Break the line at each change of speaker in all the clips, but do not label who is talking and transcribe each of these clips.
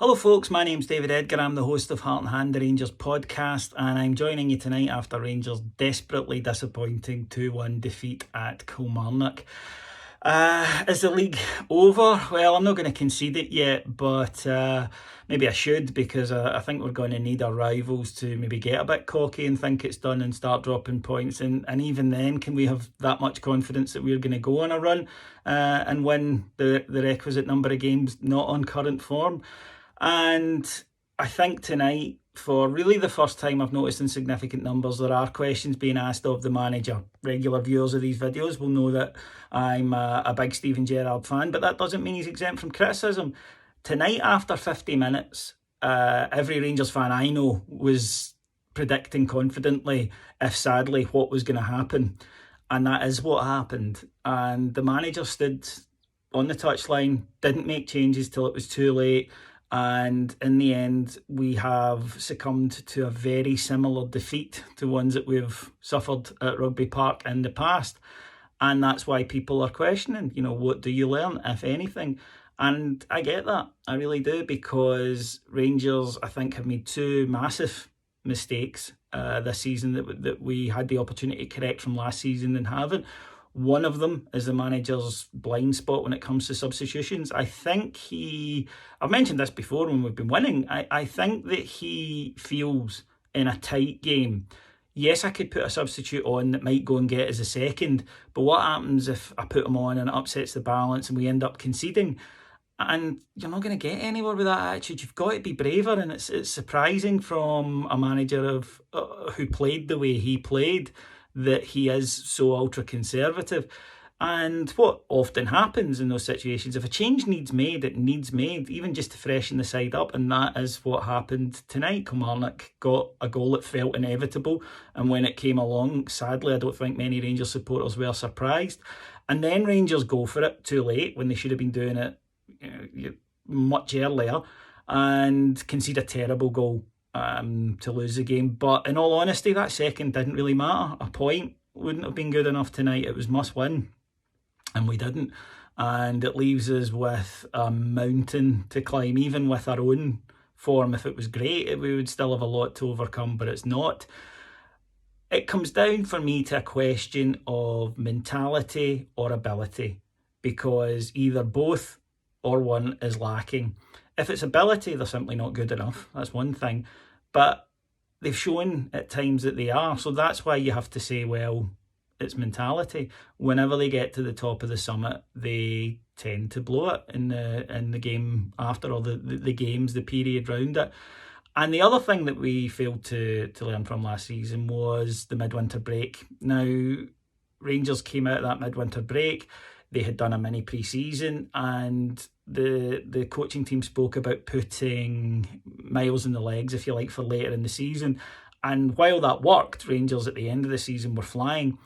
Hello folks, my name's David Edgar. I'm the host of Heart and Hand, the Rangers podcast, and I'm joining you tonight after Rangers' desperately disappointing 2-1 defeat at Kilmarnock. Is the league over? Well, I'm not going to concede it yet, but maybe I should, because I think we're going to need our rivals to maybe get a bit cocky and think it's done and start dropping points. And even then, can we have that much confidence that we're going to go on a run and win the requisite number of games not on current form? And I think tonight, for really the first time I've noticed in significant numbers, there are questions being asked of the manager. Regular viewers of these videos will know that I'm a big Steven Gerrard fan, but that doesn't mean he's exempt from criticism. Tonight, after 50 minutes, every Rangers fan I know was predicting confidently, if sadly, what was going to happen. And that is what happened. And the manager stood on the touchline, didn't make changes till it was too late. And in the end, we have succumbed to a very similar defeat to ones that we've suffered at Rugby Park in the past. And that's why people are questioning, what do you learn, if anything? And I get that. I really do, because Rangers, I think, have made two massive mistakes this season that we had the opportunity to correct from last season and haven't. One of them is the manager's blind spot when it comes to substitutions. I think I've mentioned this before when we've been winning, I think that he feels in a tight game, yes, I could put a substitute on that might go and get as a second, but what happens if I put him on and it upsets the balance and we end up conceding? And you're not going to get anywhere with that attitude. You've got to be braver, and it's surprising from a manager who played the way he played that he is so ultra-conservative. And what often happens in those situations, if a change needs made, it needs made, even just to freshen the side up, and that is what happened tonight. Kilmarnock got a goal that felt inevitable, and when it came along, sadly, I don't think many Rangers supporters were surprised. And then Rangers go for it too late, when they should have been doing it much earlier, and concede a terrible goal to lose the game. But in all honesty, that second didn't really matter. A point wouldn't have been good enough tonight. It was must win, and we didn't. And it leaves us with a mountain to climb. Even with our own form, if it was great, we would still have a lot to overcome, but it's not. It comes down for me to a question of mentality or ability, because either both or one is lacking. If it's ability, they're simply not good enough. That's one thing. But they've shown at times that they are. So that's why you have to say, well, it's mentality. Whenever they get to the top of the summit, they tend to blow it in the game after, or the games, the period round it. And the other thing that we failed to learn from last season was the midwinter break. Now, Rangers came out of that midwinter break. They had done a mini pre-season, and the coaching team spoke about putting miles in the legs, if you like, for later in the season. And while that worked, Rangers at the end of the season were flying.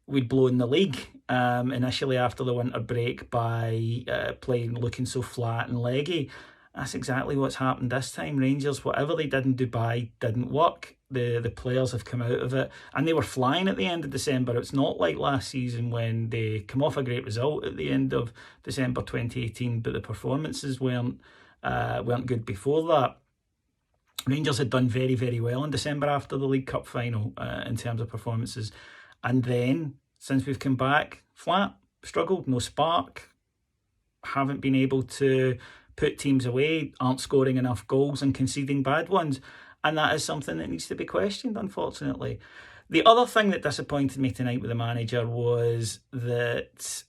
We'd blown the league initially after the winter break by looking so flat and leggy. That's exactly what's happened this time. Rangers, whatever they did in Dubai didn't work. The players have come out of it, and they were flying at the end of December. It's not like last season when they come off a great result at the end of December 2018, but the performances weren't good before that. Rangers had done very, very well in December after the League Cup final in terms of performances. And then, since we've come back, flat, struggled, no spark, haven't been able to put teams away, aren't scoring enough goals and conceding bad ones. And that is something that needs to be questioned, unfortunately. The other thing that disappointed me tonight with the manager was that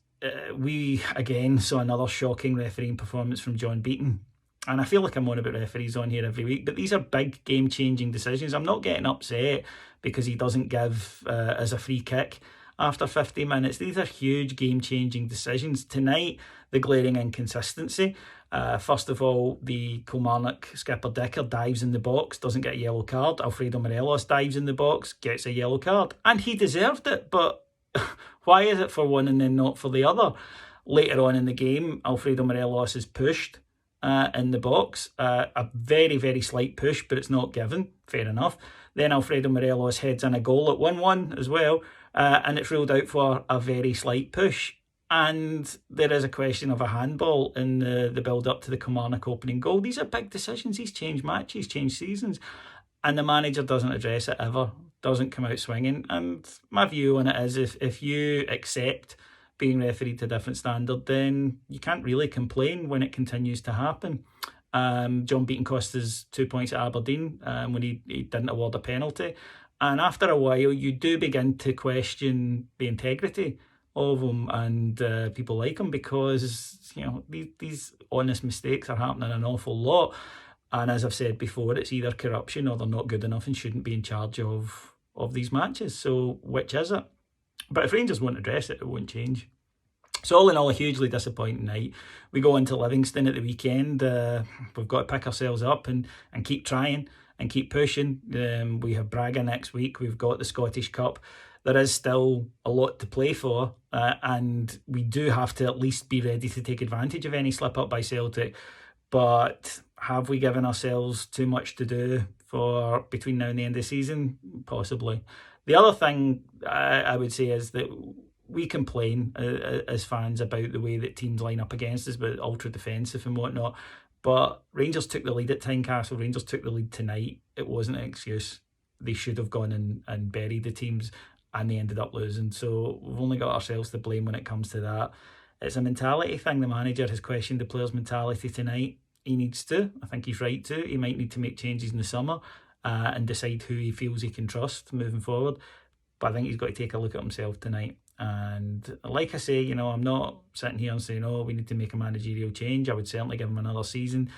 we, again, saw another shocking refereeing performance from John Beaton. And I feel like I'm on about referees on here every week, but these are big game-changing decisions. I'm not getting upset because he doesn't give us a free kick after 50 minutes. These are huge game-changing decisions. Tonight, the glaring inconsistency. First of all, the Kilmarnock skipper Dicker dives in the box, doesn't get a yellow card. Alfredo Morelos dives in the box, gets a yellow card. And he deserved it, but why is it for one and then not for the other? Later on in the game, Alfredo Morelos is pushed in the box. A very, very slight push, but it's not given. Fair enough. Then Alfredo Morelos heads in a goal at 1-1 as well, and it's ruled out for a very slight push. And there is a question of a handball in the build-up to the Kilmarnock opening goal. These are big decisions. He's changed matches, changed seasons. And the manager doesn't address it ever, doesn't come out swinging. And my view on it is if you accept being refereed to a different standard, then you can't really complain when it continues to happen. John Beaton cost us 2 points at Aberdeen when he didn't award a penalty. And after a while, you do begin to question the integrity of him and people like him, because these honest mistakes are happening an awful lot. And as I've said before, it's either corruption or they're not good enough and shouldn't be in charge of these matches. So which is it? But if Rangers won't address it, it won't change. So all in all, a hugely disappointing night. We go into Livingston at the weekend. We've got to pick ourselves up and keep trying and keep pushing. We have Braga next week. We've got the Scottish Cup. There is still a lot to play for, and we do have to at least be ready to take advantage of any slip up by Celtic. But have we given ourselves too much to do for between now and the end of the season? Possibly. The other thing I would say is that we complain as fans about the way that teams line up against us, but ultra defensive and whatnot. But Rangers took the lead at Tynecastle. Rangers took the lead tonight. It wasn't an excuse. They should have gone and buried the teams, and they ended up losing. So we've only got ourselves to blame when it comes to that. It's a mentality thing. The manager has questioned the players' mentality tonight. He needs to. I think he's right to. He might need to make changes in the summer and decide who he feels he can trust moving forward. But I think he's got to take a look at himself tonight. And like I say, I'm not sitting here and saying, oh, we need to make a managerial change. I would certainly give him another season.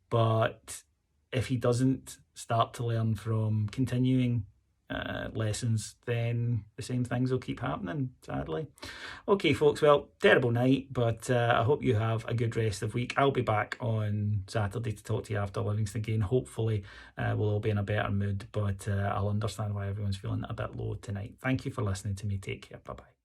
But if he doesn't start to learn from continuing lessons, then the same things will keep happening, sadly. Okay, folks, well, terrible night, but I hope you have a good rest of week. I'll be back on Saturday to talk to you after Livingston game. Hopefully we'll all be in a better mood, but I'll understand why everyone's feeling a bit low tonight. Thank you for listening to me. Take care. Bye-bye.